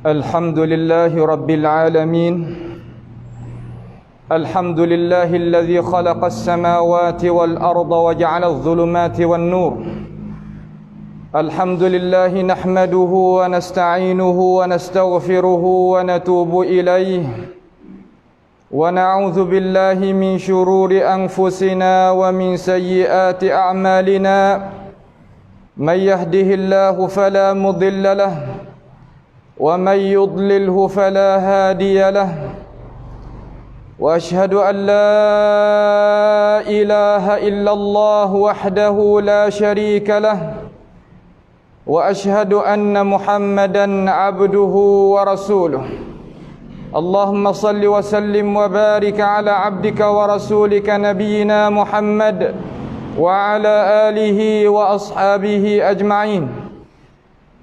الحمد لله رب العالمين الحمد لله الذي خلق السماوات والأرض وجعل الظلمات والنور الحمد لله نحمده ونستعينه ونستغفره ونتوب إليه ونعوذ بالله من شرور أنفسنا ومن سيئات أعمالنا من يهده الله فلا مضل له ومن يضلله فلا هادي له وأشهد أن لا إله إلا الله وحده لا شريك له وأشهد أن محمدا عبده ورسوله اللهم صل وسلم وبارك على عبدك ورسولك نبينا محمد وعلى آله وأصحابه أجمعين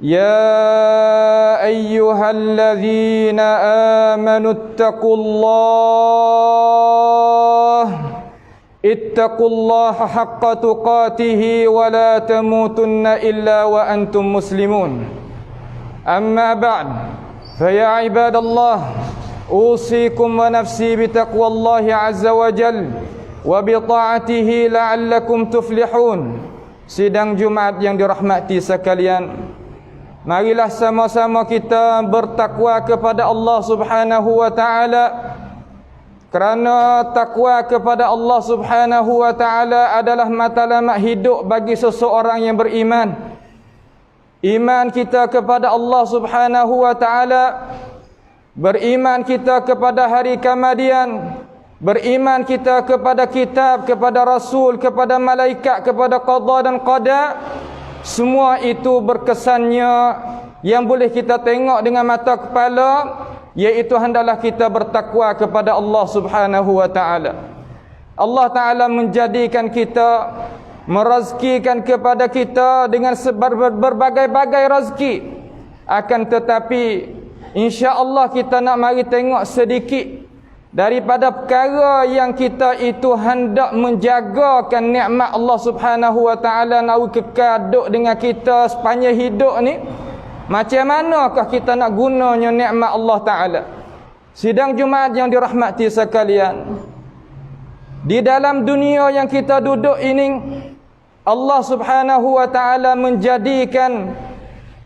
يا أيها الذين آمنوا اتقوا الله حق تقاته ولا تموتن إلا وأنتم مسلمون أما بعد فيا عباد الله أوصيكم ونفسي بتقوى الله عز وجل وبطاعته لعلكم تفلحون. Sidang Jumaat yang dirahmati sekalian, marilah sama-sama kita bertakwa kepada Allah Subhanahu wa taala. Kerana takwa kepada Allah Subhanahu wa taala adalah matlamat hidup bagi seseorang yang beriman. Iman kita kepada Allah Subhanahu wa taala, beriman kita kepada hari kemudian, beriman kita kepada kitab, kepada rasul, kepada malaikat, kepada qada dan qada. Semua itu berkesannya yang boleh kita tengok dengan mata kepala, iaitu hendaklah kita bertakwa kepada Allah Subhanahu wa taala. Allah Taala menjadikan kita, merezkikan kepada kita dengan berbagai-bagai rezeki. Akan tetapi insya-Allah kita nak mari tengok sedikit daripada perkara yang kita itu hendak menjagakan nikmat Allah Subhanahu wa taala nak kekal duk dengan kita sepanjang hidup ni. Macam manakah kita nak gunanya nikmat Allah taala? Sidang Jumaat yang dirahmati sekalian, di dalam dunia yang kita duduk ini, Allah Subhanahu wa taala menjadikan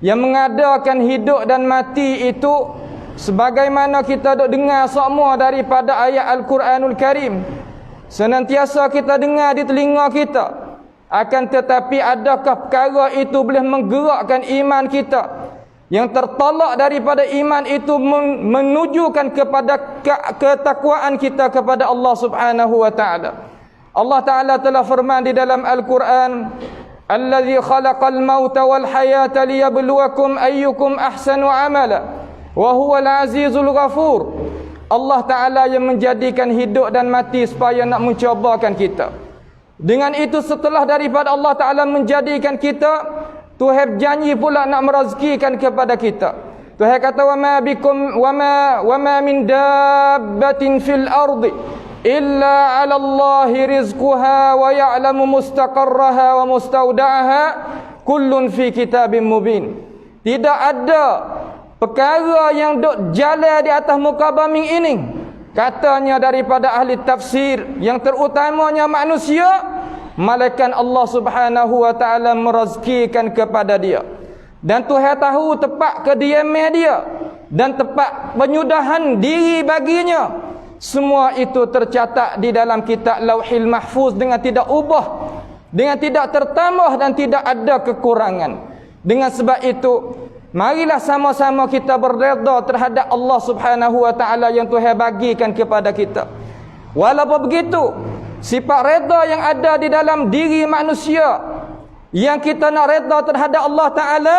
yang mengadakan hidup dan mati itu sebagaimana kita duk dengar semua daripada ayat Al-Quranul Karim. Senantiasa kita dengar di telinga kita. Akan tetapi adakah perkara itu boleh menggerakkan iman kita? Yang tertolak daripada iman itu menunjukkan kepada ketakwaan kita kepada Allah Subhanahu wa taala. Allah Taala telah firman di dalam Al-Quran, "Allazi khalaqal mauta wal hayata liyabluwakum ayyukum ahsanu amala." Wa huwal azizul ghafur. Allah Ta'ala yang menjadikan hidup dan mati supaya nak mencobakan kita. Dengan itu setelah daripada Allah Ta'ala menjadikan kita, Tuhan janji pula nak merezekikan kepada kita. Tuhan kata, wa ma min dabbatin fil ardi illa 'ala Allahi rizquha wa ya'lamu mustaqarraha wa mustaudaha kullun fi kitabim mubin. Tidak ada perkara yang duk jalan di atas muka bumi ini, katanya daripada ahli tafsir yang terutamanya manusia, malaikat Allah Subhanahu wa taala merezekikan kepada dia. Dan Tuhan tahu tepat kediaman dia dan tepat penyudahan diri baginya. Semua itu tercatat di dalam kitab Lauhil Mahfuz dengan tidak ubah, dengan tidak tertambah dan tidak ada kekurangan. Dengan sebab itu, marilah sama-sama kita berredha terhadap Allah Subhanahu wa taala yang Tuhan bagikan kepada kita. Walaupun begitu, sifat redha yang ada di dalam diri manusia, yang kita nak redha terhadap Allah taala,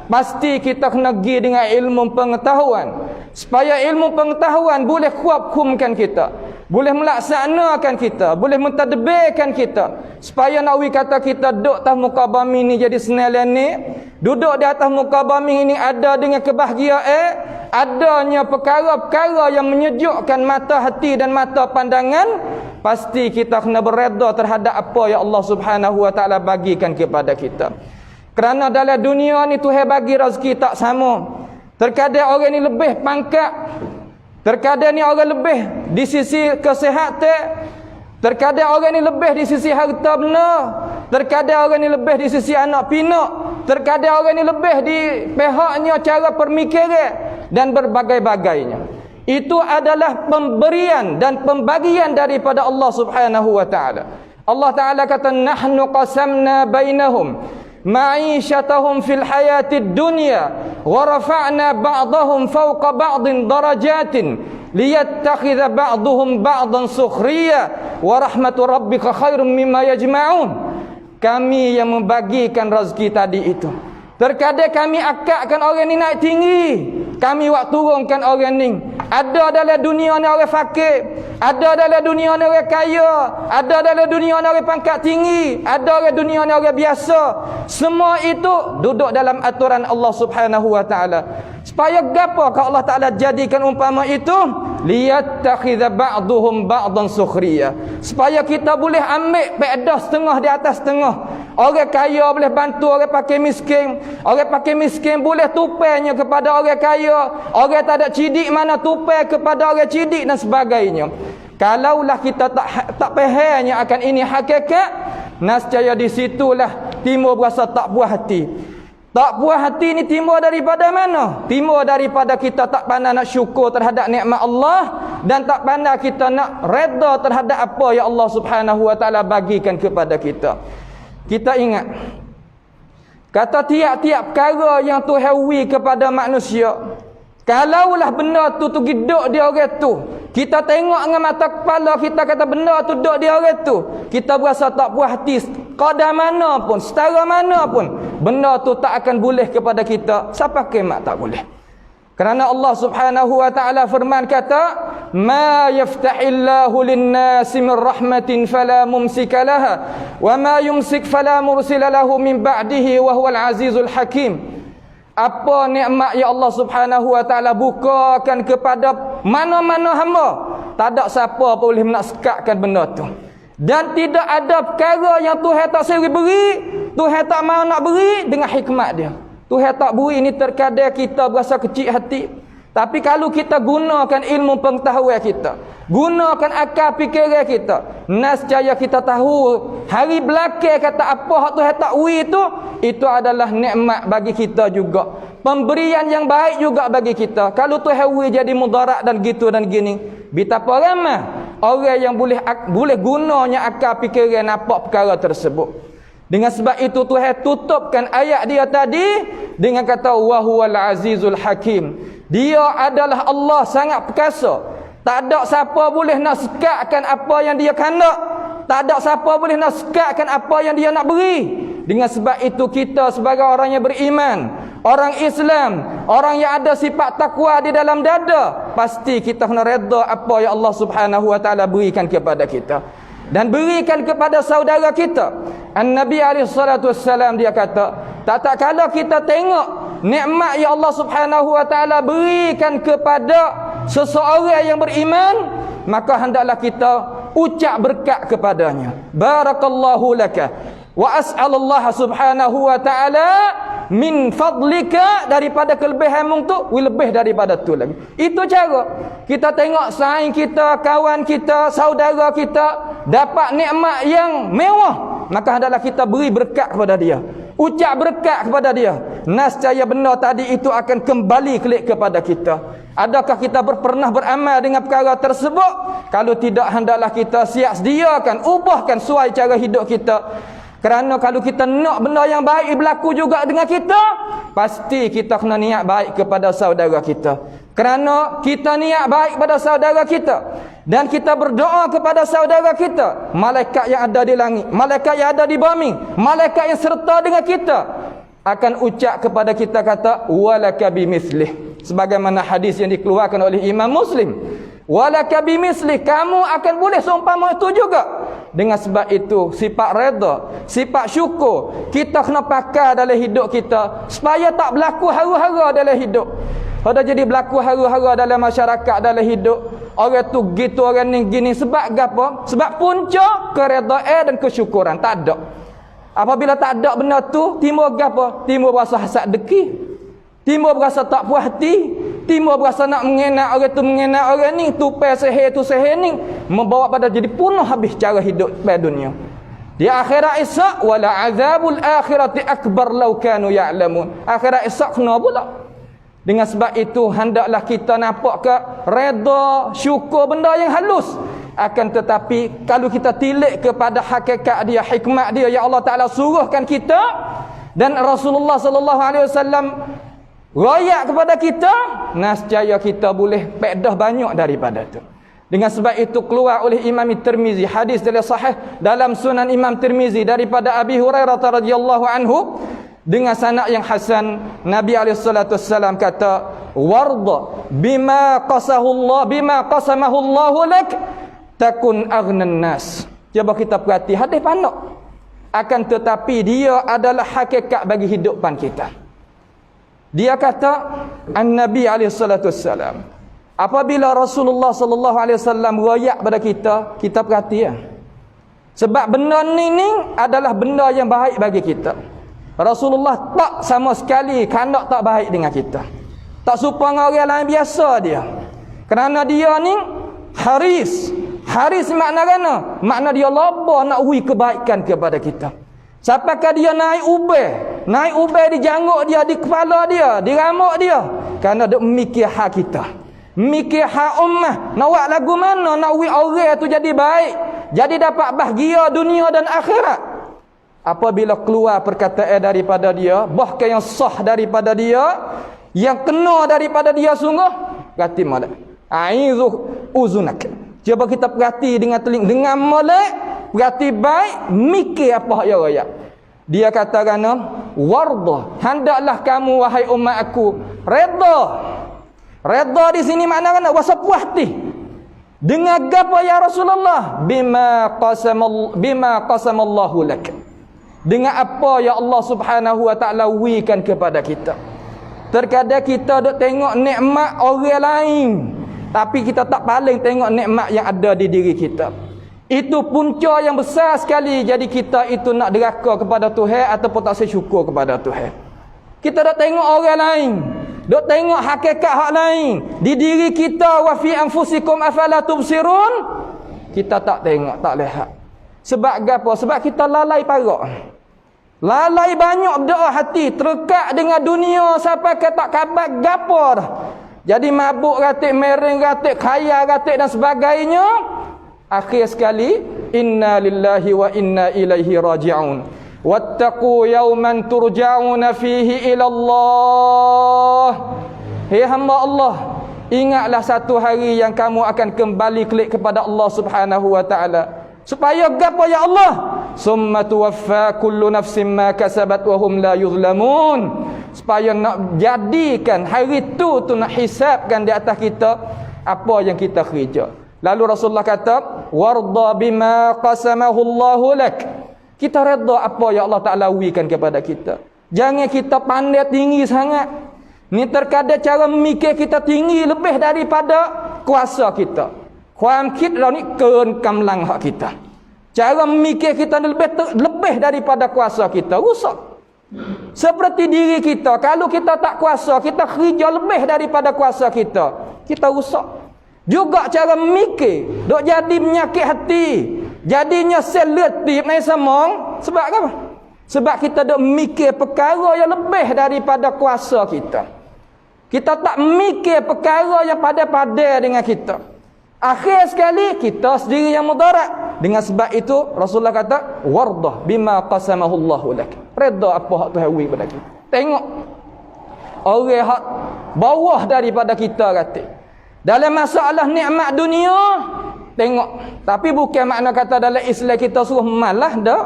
pasti kita kena pergi dengan ilmu pengetahuan, supaya ilmu pengetahuan boleh hukumkan kita. boleh melaksanakan kita, boleh mentadbirkan kita supaya nak kata kita duduk atas muka bumi ni jadi senang ni, duduk di atas muka bumi ini ada dengan kebahagiaan, adanya perkara-perkara yang menyejukkan mata hati dan mata pandangan, pasti kita kena berredha terhadap apa yang Allah Subhanahu wa taala bagikan kepada kita. Kerana dalam dunia ni Tuhan bagi rezeki tak sama. Terkadang orang ni lebih pangkat, terkadang ni orang lebih di sisi kesihatan, terkadang orang ni lebih di sisi harta benda, terkadang orang ni lebih di sisi anak pinak, terkadang orang ni lebih di pihaknya cara pemikiran dan berbagai-bagainya. Itu adalah pemberian dan pembagian daripada Allah Subhanahu wa taala. Allah taala kata nahnu qasamna bainahum ma'isyatahum fil hayatid dunya wa rafa'na ba'dahum fawqa ba'din darajatin liyattakhidha ba'duhum ba'dan sukhriya wa rahmatu rabbika khairum mimma yajma'un. Kami yang membagikan rezeki tadi itu. Terkadang kami akakkan orang ni naik tinggi, kami buat turunkan orang ni. Ada dalam dunia ni orang fakir, ada dalam dunia ni orang kaya, ada dalam dunia ni orang pangkat tinggi, ada dalam dunia ni orang biasa. Semua itu duduk dalam aturan Allah Subhanahu wa taala. Supaya gapo kalau Allah Taala jadikan umpama itu, liyattakhidha ba'duhum ba'dan sukhriya. Supaya kita boleh ambil faedah setengah di atas setengah. Orang kaya boleh bantu orang pakai miskin, orang pakai miskin boleh tupainya kepada orang kaya, orang tak ada cidik mana tupai kepada orang cidik dan sebagainya. Kalaulah kita tak fahamnya akan ini hakikat, nescaya di situlah timbul rasa tak puas hati. Tak puas hati ni timbul daripada mana? Timbul daripada kita tak pandai nak syukur terhadap nikmat Allah dan tak pandai kita nak redha terhadap apa yang Allah Subhanahu wa taala bagikan kepada kita. Kita ingat kata tiap-tiap perkara yang Tuhan beri kepada manusia, kalaulah benda tu duduk di orang tu, kita tengok dengan mata kepala kita kata benda tu duduk di orang tu, kita berasa tak puas hati kadar mana pun, setara mana pun, benda tu tak akan boleh kepada kita. Siapa kiamat tak boleh? Kerana Allah Subhanahu wa taala firman kata, "Ma yaftahillahu lin-nasi min rahmatin fala mumsika laha, wa ma yumsik fala mursila lahu min ba'dihi wa huwal azizul hakim." Apa nikmat yang Allah Subhanahu wa taala bukakan kepada mana-mana hamba, tak ada siapa boleh nak sekatkan benda tu. Dan tidak ada perkara yang Tuhan tak seri beri, Tuhan tak mahu nak beri dengan hikmat dia. Tuhan tak beri ni terkadang kita berasa kecil hati. Tapi kalau kita gunakan ilmu pengetahuan kita, gunakan akal fikiran kita, nescaya kita tahu hari belakang kata apa hak Tuhan tak beri itu adalah nikmat bagi kita juga. Pemberian yang baik juga bagi kita. Kalau Tuhan beri jadi mudarat dan gitu dan gini, betapa ramai orang yang boleh gunanya akal fikiran nampak perkara tersebut. Dengan sebab itu Tuhan tutupkan ayat dia tadi dengan kata wa huwal azizul hakim. Dia adalah Allah sangat perkasa. Tak ada siapa boleh nak sekatkan apa yang dia kehendak. Tak ada siapa boleh nak sekatkan apa yang dia nak beri. Dengan sebab itu kita sebagai orang yang beriman, orang Islam, orang yang ada sifat takwa di dalam dada, pasti kita kena redha apa yang Allah Subhanahu wa taala berikan kepada kita dan berikan kepada saudara kita. An-Nabi SAW dia kata, tak kala kita tengok nikmat yang Allah Subhanahu wa taala berikan kepada seseorang yang beriman, maka hendaklah kita ucap berkat kepadanya. Barakallahu laka wa as'alullah Subhanahu wa taala min fadlika, daripada kelebihanmu tu lebih daripada tu lagi. Itu cara kita tengok saing kita, kawan kita, saudara kita dapat nikmat yang mewah, maka hendaklah kita beri berkat kepada dia, ucap berkat kepada dia. Nescaya benda tadi itu akan kembali kelik kepada kita. Adakah kita pernah beramal dengan perkara tersebut? Kalau tidak, hendaklah kita siap sediakan, ubahkan sesuai cara hidup kita. Kerana kalau kita nak benda yang baik berlaku juga dengan kita, pasti kita kena niat baik kepada saudara kita. Kerana kita niat baik kepada saudara kita dan kita berdoa kepada saudara kita, malaikat yang ada di langit, malaikat yang ada di bumi, malaikat yang serta dengan kita akan ucap kepada kita kata walaka bimithlih, sebagaimana hadis yang dikeluarkan oleh Imam Muslim. walaka bimisli, kamu akan boleh seumpama itu juga. Dengan sebab itu sifat redha, sifat syukur kita kena pakai dalam hidup kita supaya tak berlaku hara-hara dalam hidup. Kalau jadi berlaku hara-hara dalam masyarakat, dalam hidup, orang tu gitu, orang ni gini, sebab apa? Sebab punca keredaan dan kesyukuran tak ada. Apabila tak ada benda tu, timbul apa? Timbul rasa hasad deki, timbul rasa tak puas hati, timbul rasa nak mengenak orang tu, mengenak orang ni, tupai seher tu seher ni, membawa pada jadi punah habis cara hidup pada dunia. Di akhirat esok, wala azabul akhirati akbar law kanu ya'lamun. Akhirat esok kena pula. Dengan sebab itu hendaklah kita nampak ke redha, syukur benda yang halus. Akan tetapi kalau kita tilik kepada hakikat dia, hikmat dia yang Allah Taala suruhkan kita dan Rasulullah sallallahu alaihi wasallam royak kepada kita, nescaya kita boleh faedah banyak daripada itu. Dengan sebab itu keluar oleh Imam Tirmizi hadis dari sahih dalam Sunan Imam Tirmizi daripada Abi Hurairah radhiyallahu anhu dengan sanad yang hasan. Nabi alaihi salatu wasallam kata, warda bima qasamahu Allah lak takun aghnan nas. Cuba kita perhati hadis pandang. Akan tetapi dia adalah hakikat bagi hidupan kita. Dia kata An-Nabi alaihi salatu wasallam, apabila Rasulullah sallallahu alaihi wasallam royak pada kita, kita perhati ya. Sebab benda ni adalah benda yang baik bagi kita. Rasulullah tak sama sekali kandak tak baik dengan kita. Tak serupa dengan orang lain biasa dia. Kerana dia ni haris. Haris makna mana? Makna dia labah nak ui kebaikan kepada kita. Sampaikan dia naik ubah di janggut dia, di kepala dia, di rambut dia. Kerana dia memikir hak kita, memikir hak ummah. Nak buat lagu mana nak ui orang tu jadi baik, jadi dapat bahagia dunia dan akhirat. Apabila keluar perkataan daripada dia, bahkan yang sah daripada dia, yang kena daripada dia sungguh, berarti malah aizu uzunak. Cuba kita perhati dengan telinga, dengan molek, perhati baik, mikir apa yang royak. Dia kata kerana warda, hendaklah kamu wahai umat aku redha. Redha di sini makna kan rasa puas hati. Dengan apa ya Rasulullah? Bima qasamallahu lak. Dengan apa ya Allah Subhanahu wa taala wikan kepada kita. Terkadang kita duk tengok nikmat orang lain, tapi kita tak paling tengok nikmat yang ada di diri kita. Itu punca yang besar sekali jadi kita itu nak deraka kepada Tuhan ataupun tak syukur kepada Tuhan. Kita dah tengok orang lain, dok tengok hakikat hak lain di diri kita. Wa fi anfusikum afala tubsirun. Kita tak tengok, tak lihat. Sebab apa? Sebab kita lalai parak. Lalai banyak berdoa hati, terekat dengan dunia sampai ke tak kabar gapo dah. Jadi mabuk ratik, mereng ratik, kaya ratik dan sebagainya. Akhir sekali, inna lillahi wa inna ilaihi raji'un. Wattaqu yawman turja'una fihi ila Allah. Hei hamba Allah, ingatlah satu hari yang kamu akan kembali klik kepada Allah Subhanahu wa taala. Supaya gapo ya Allah? Summa tuwaffa kullu nafsin ma kasabat wa hum la yuzlamun. Supaya nak jadikan hari tu nak hisabkan di atas kita apa yang kita kerja. Lalu Rasulullah kata, warda bima qasamahu Allahu lak. Kita redha apa yang Allah Taala wikan kepada kita. Jangan kita pandai tinggi sangat. Ni terkadang cara memikir kita tinggi lebih daripada kuasa kita. ความคิดเรานี่เกินกำลังhak kita. Cara memikir kita lebih daripada kuasa kita. Rusak. Seperti diri kita, kalau kita tak kuasa, kita kerja lebih daripada kuasa kita, kita rusak. Juga cara memikir, dok jadi menyakit hati, jadinya sel letih naik semong. Sebab apa? Sebab kita dok memikir perkara yang lebih daripada kuasa kita. Kita tak memikir perkara yang pada-pada dengan kita. Akhir sekali kita sendiri yang mudarat. Dengan sebab itu Rasulullah kata, wardah bima qasamahu Allahu lak. Redha apa hak Tuhan bagi pada kita. Tengok orang hak bawah daripada kita kata. Dalam masalah nikmat dunia, tengok. Tapi bukan makna kata dalam Islam kita suruh malah dak.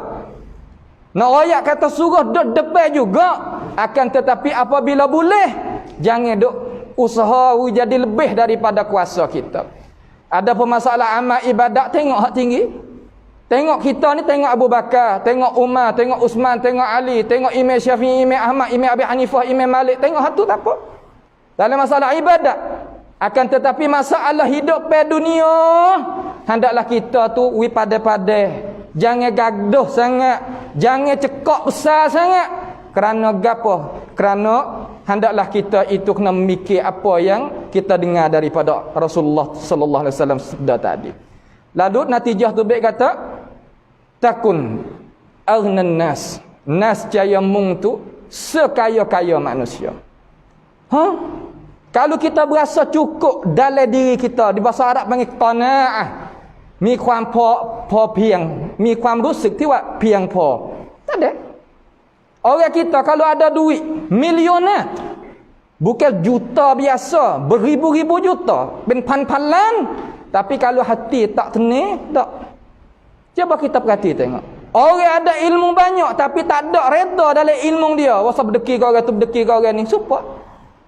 Nak royak kata suruh duk depan juga. Akan tetapi apabila boleh, jangan duk usaha jadi lebih daripada kuasa kita. Ada pun masalah amal ibadat, tengok hak tinggi. Tengok kita ni, tengok Abu Bakar, tengok Umar, tengok Usman, tengok Ali, tengok Imam Syafi'i, Imam Ahmad, Imam Abi Hanifah, Imam Malik. Tengok hak tu tak apa. Dalam masalah ibadat. Akan tetapi masalah hidup pada dunia, hendaklah kita tu pada-pada. Jangan gaduh sangat, jangan cekak besar sangat. Kerana gapo? Kerana hendaklah kita itu kena memikir apa yang kita dengar daripada Rasulullah sallallahu alaihi wasallam sabda tadi. Lalu natijah tu baik kata takun aghnan nas. Nas jaya mung tu sekaya-kaya manusia. Kalau kita berasa cukup dalam diri kita, di bahasa Arab panggil qanaah. มีความพอเพียง มีความรู้สึกที่ว่าเพียงพอ tak ada. Orang kita kalau ada duit milioner, bukan juta biasa, beribu-ribu juta, berpan-palan, tapi kalau hati tak tenang, tak. Cuba kita perhati tengok. Orang ada ilmu banyak tapi tak ada reda dalam ilmu dia. Wasa berdeki ke orang tu, berdeki ke orang ni, support.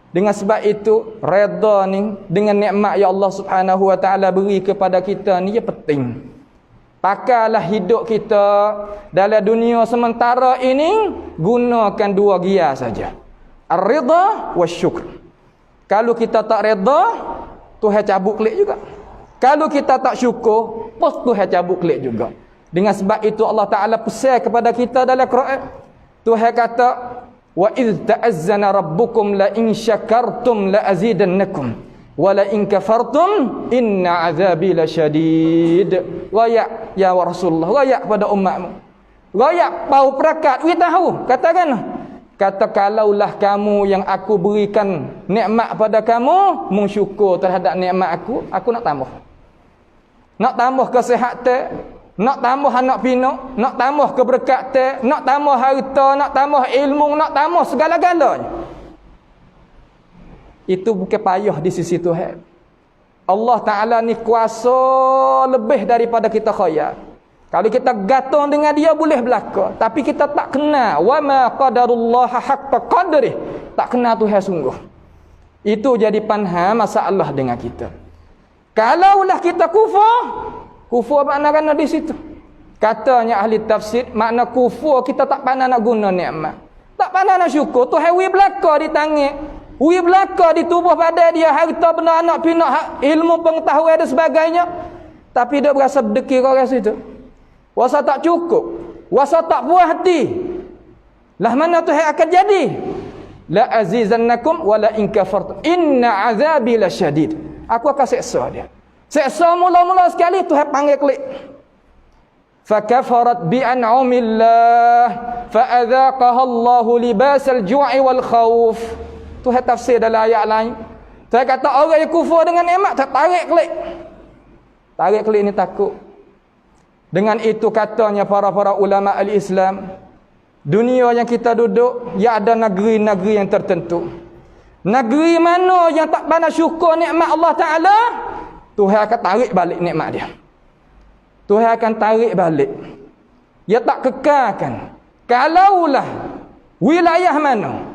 Dengan sebab itu reda ni dengan nikmat yang Allah Subhanahu wa taala beri kepada kita ni ya penting. Pakailah hidup kita dalam dunia sementara ini gunakan dua gia saja. Ar-ridha wasyukr. Kalau kita tak reda, Tuhan cabut klik juga. Kalau kita tak syukur, pos Tuhan cabut klik juga. Dengan sebab itu Allah Taala pesan kepada kita dalam Quran. Tuhan kata wa idh ta'azzana rabbukum la in syakartum la azidannakum wa la in kafartum inna azabi lasyadid. Royak ya Rasulullah, royak pada umatmu. Royak bau perakat, we tahu, katakan. Kata kalaulah kamu yang aku berikan nikmat pada kamu, mensyukur terhadap nikmat aku nak tambah. Nak tambah kesihatan, nak tambah anak pinak, nak tambah keberkatan, nak tambah harta, nak tambah ilmu, nak tambah segala-galanya. Itu bukan payah di sisi Tuhan. Allah Ta'ala ni kuasa lebih daripada kita khayal. Kalau kita gantung dengan dia boleh belaka, tapi kita tak kenal wa ma qadarullah haqqa qadrih. Tak kenal Tuhan sungguh. Itu jadi panha masalah dengan kita. Kalaulah kita kufur makna di situ. Katanya ahli tafsir, makna kufur kita tak pandai nak guna nikmat. Tak pandai nak syukur. Tuhan wi belaka di tangan, wi belaka di tubuh badan dia, harta benda anak pinak, ilmu pengetahuan dan sebagainya. Tapi dia berasa berdekir orang situ. Wasa tak cukup, wasa tak puas hati. Lah mana Tuhan akan jadi? La azizannakum wa la in kafartum inna azabi lasyadid. Aku akan seksa dia. Seksa mula-mula sekali Tuhan panggil klik. Fakafarat bi an'amillah fa adzaqaha Allahu libasal ju'i wal khauf. Tuhan tafsir dalam ayat lain. Tuhan kata orang yang kufur dengan nikmat tarik klik. Tarik klik ni takut. Dengan itu katanya para ulama al-Islam, dunia yang kita duduk, ya ada negeri-negeri yang tertentu. Negeri mana yang tak pandai syukur nikmat Allah Ta'ala, Tuhan akan tarik balik nikmat dia. Tuhan akan tarik balik. Dia tak kekalkan. Kalaulah wilayah mana,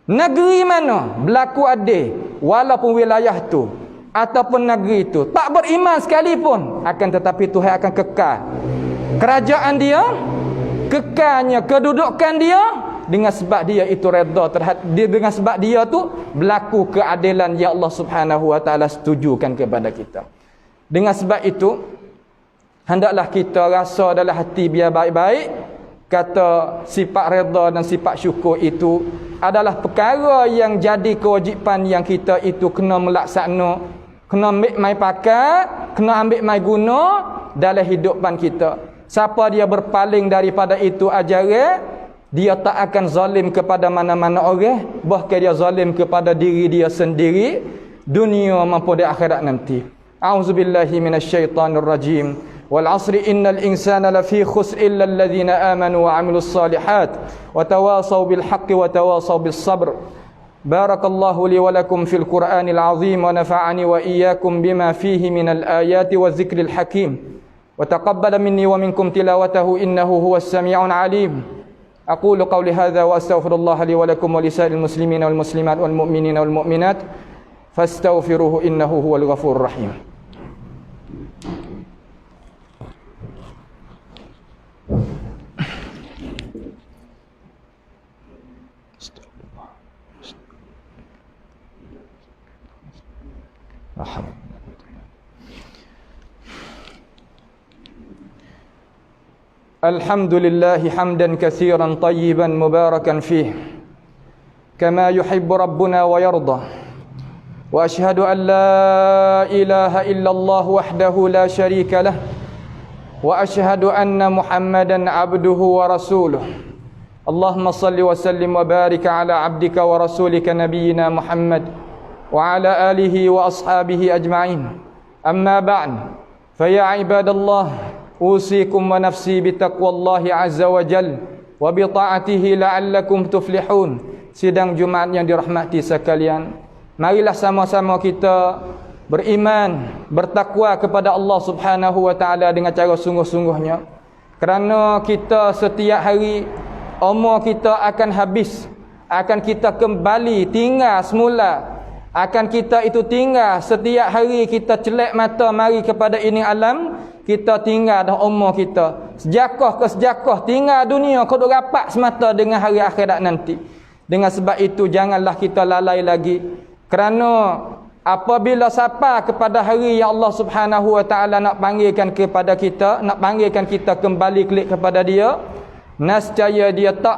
negeri mana berlaku adil, walaupun wilayah tu ataupun negeri itu tak beriman sekalipun, akan tetapi Tuhan akan kekal kerajaan dia, kekalnya kedudukan dia, dengan sebab dia itu redha terhadap dia, dengan sebab dia tu berlaku keadilan yang Allah Subhanahu wa taala setujukan kepada kita. Dengan sebab itu hendaklah kita rasa dalam hati biar baik-baik, kata sifat redha dan sifat syukur itu adalah perkara yang jadi kewajipan yang kita itu kena melaksana, kena ambil mai pakai, kena ambil mai guna dalam hidupan kita. Siapa dia berpaling daripada itu ajaran, dia tak akan zalim kepada mana-mana orang, bahkan dia zalim kepada diri dia sendiri, dunia maupun di akhirat nanti. A'udzubillahi minasyaitonir rajim. Wal 'asri innal insana lafi khusr illa alladhina amanu wa 'amilus solihat wa tawasaw bil haqqi wa tawasaw bis sabr. Barakallahu li wa lakum fil Qur'anil 'azim wa nafa'ani wa iyyakum bima fihi minal ayati wa dzikril hakim. Wa taqabbala minni wa minkum tilawatahu innahu huwas sami'un 'alim. Aqulu qawli hadza wa astaghfirullah li wa lakum wa lisa'il muslimina wal muslimat wal mu'minina wal mu'minat fastaghfiruhu innahu huwal ghafurur rahim. الحمد لله حمدا كثيرا طيبا مباركا فيه كما يحب ربنا ويرضى وأشهد أن لا إله إلا الله وحده لا شريك له وأشهد أن محمدا عبده ورسوله اللهم صل وسلم وبارك على عبدك ورسولك نبينا محمد وعلى آله وأصحابه أجمعين أما بعد فيا عباد الله أوصيكم ونفسي بتقوى الله عز وجل وبطاعته لعلكم تفلحون. Sidang Jumaat yang dirahmati sekalian, marilah sama-sama kita beriman, bertakwa kepada Allah Subhanahu wa taala dengan cara sungguh-sungguhnya. Kerana kita setiap hari umur kita akan habis, akan kita kembali tinggal semula, akan kita itu tinggal setiap hari kita celak mata mari kepada ini alam, kita tinggal dah umur kita sejakah ke sejakah tinggal dunia kau duk rapat semata dengan hari akhirat nanti. Dengan sebab itu janganlah kita lalai lagi, kerana apabila sapa kepada hari yang Allah Subhanahu wa taala nak panggilkan kepada kita, nak panggilkan kita kembali klik kepada dia, nescaya dia tak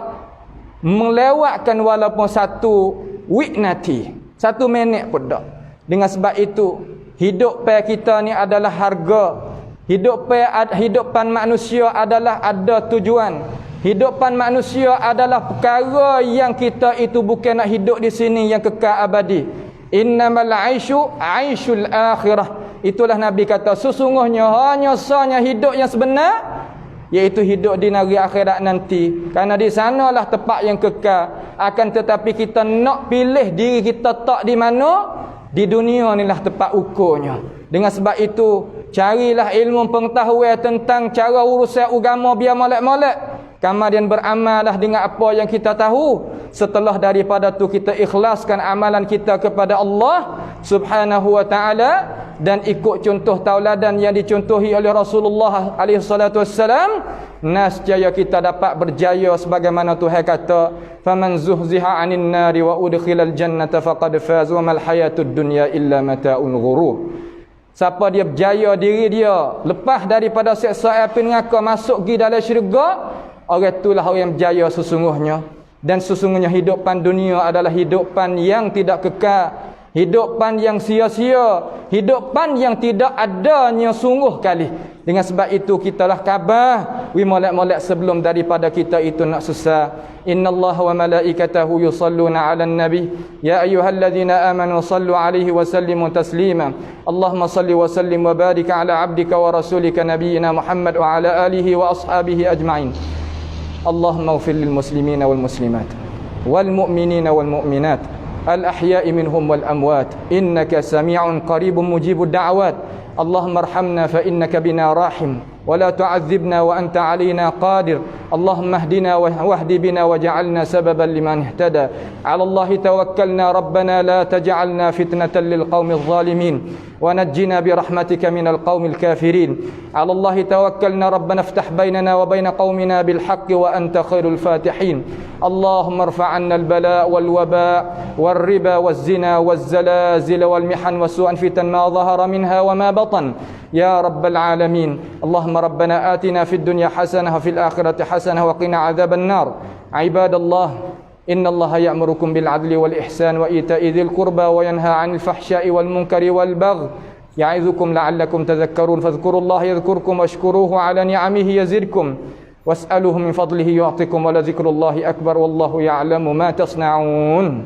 melewatkan walaupun satu wiqnati, satu minit pun tak. Dengan sebab itu hidup kita ni adalah harga. Hidupan manusia adalah ada tujuan. Hidupan manusia adalah perkara yang kita itu bukan nak hidup di sini yang kekal abadi. Innamal aisyu aishul akhirah. Itulah Nabi kata, sesungguhnya hanya sanya hidup yang sebenar, iaitu hidup di negeri akhirat nanti. Karena di sanalah tempat yang kekal. Akan tetapi kita nak pilih diri kita tak di mana, di dunia inilah tempat ukurnya. Dengan sebab itu carilah ilmu pengetahuan tentang cara urusan agama biar molek-molek. Kemudian beramallah dengan apa yang kita tahu. Setelah daripada tu kita ikhlaskan amalan kita kepada Allah Subhanahu wa taala dan ikut contoh tauladan yang dicontohi oleh Rasulullah alaihi salatu wassalam, nescaya kita dapat berjaya sebagaimana Tuhan kata, faman zuhziha 'anil nari wa udkhilal jannata faqad faz wa mal hayatud dunya illa mata'un ghurur. Siapa dia berjaya diri dia lepas daripada siksa api neraka masuk pergi dalam syurga, orang itulah orang yang berjaya sesungguhnya. Dan sesungguhnya hidupan dunia adalah hidupan yang tidak kekal, hidupan yang sia-sia, hidupan yang tidak adanya sungguh kali. Dengan sebab itu kitalah kabah wi molek-molek sebelum daripada kita itu nak susah. Innallaha wa malaikatahu yusalluna 'alan nabi ya ayyuhalladzina amanu sallu 'alaihi wa sallimu taslima. Allahumma salli wa sallim wa barik 'ala 'abdika wa rasulika nabiyyina Muhammad wa 'ala alihi wa ashabihi ajma'in. Allahumma ighfir lil muslimina wal muslimat wal mu'minina wal mu'minat al ahya'i minhum wal amwat innaka sami'un qaribun mujibud da'awat. Allahumma arhamna fa innaka bina rahim wa la tu'adzibna wa anta 'alaina qadir. Allahumma ihdina wahdi bina waj'alna sababan liman ihtada. 'Ala Allahi tawakkalna rabbana la taj'alna fitnatan lil qaumidh zalimin wa najjina bi rahmatika minal qaumil kafirin. 'Ala Allahi tawakkalna rabbana iftah bainana wa bain qaumina bil haqqi wa anta khairul fatihin. Allahumma irfa' 'anna al bala' wal waba' wal riba waz zina waz zalazil wal mihan wa su'an fitan ma dhahara minha wa ma batan ya rabbal alamin. Allahumma rabbana atina fid dunya hasanah wa fil akhirati hasanah wa qina adzaban nar. Ibadallah, inna Allaha ya'murukum bil 'adli wal ihsan wa ita'i dzil qurba wa yanha 'anil fahsya'i wal munkari wal baghi ya'idzukum la'allakum tadhakkarun. Fadhkurullaha yadhkurkum washkuruhu 'ala ni'amihi yazidkum was'aluhu min fadlihi yu'tikum wa la dzikrullahi akbar wallahu ya'lamu ma tasna'un.